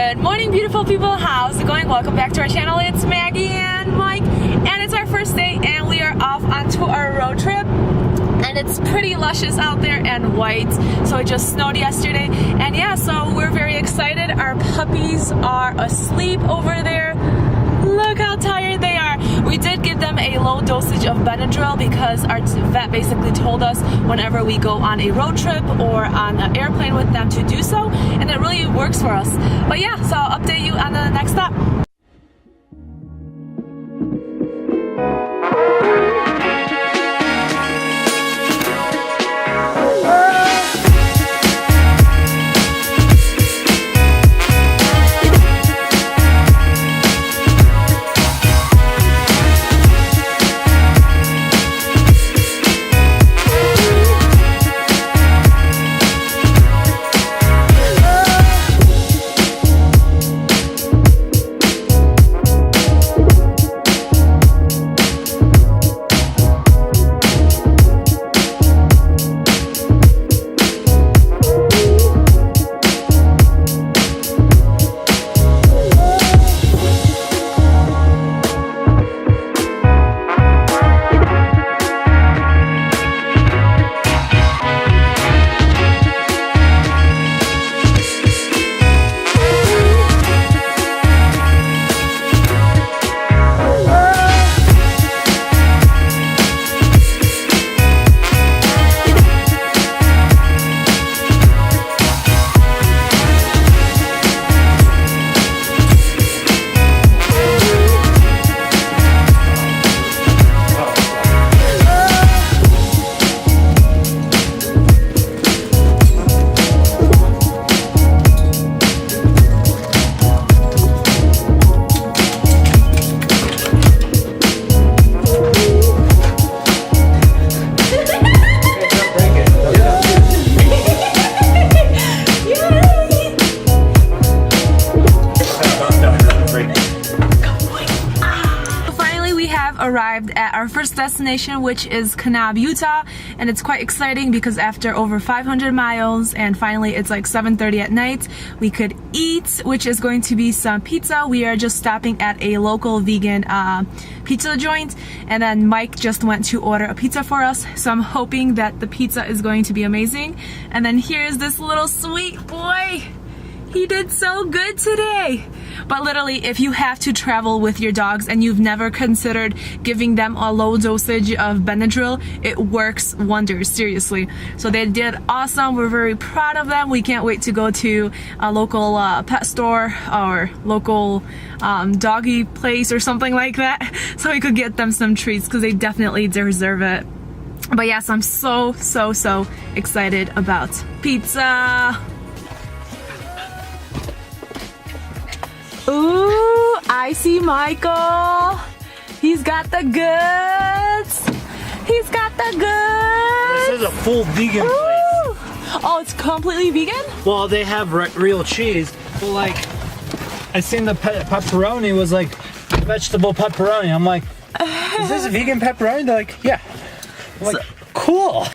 Good morning, beautiful people. How's it going? Welcome back to our channel. It's Maggie and Mike, and it's our first day, and we are off onto our road trip. And it's pretty luscious out there and white, so it just snowed yesterday. And yeah, so we're very excited. Our puppies are asleep over there. Look how tired they are. We did give them a low dosage of Benadryl because our vet basically told us whenever we go on a road trip or on an airplane with them to do so, and it really works for us. But yeah, so I'll update you on the next stop. Arrived at our first destination, which is Kanab, Utah, and it's quite exciting because after over 500 miles and finally it's like 7:30 at night, we could eat, which is going to be some pizza. We are just stopping at a local vegan pizza joint, and then Mike just went to order a pizza for us, so I'm hoping that the pizza is going to be amazing. And then here's this little sweet boy. He did so good today. But literally, if you have to travel with your dogs and you've never considered giving them a low dosage of Benadryl, it works wonders, seriously. So they did awesome. We're very proud of them. We can't wait to go to a local pet store or local doggy place or something like that so we could get them some treats because they definitely deserve it. But yes, I'm so excited about pizza. Ooh, I see Michael. He's got the goods. He's got the goods. This is a full vegan Ooh. place. Oh, it's completely vegan? Well, they have real cheese, but like, I seen the pepperoni was like vegetable pepperoni. I'm like, is this vegan pepperoni? They're like, yeah. I'm like, cool.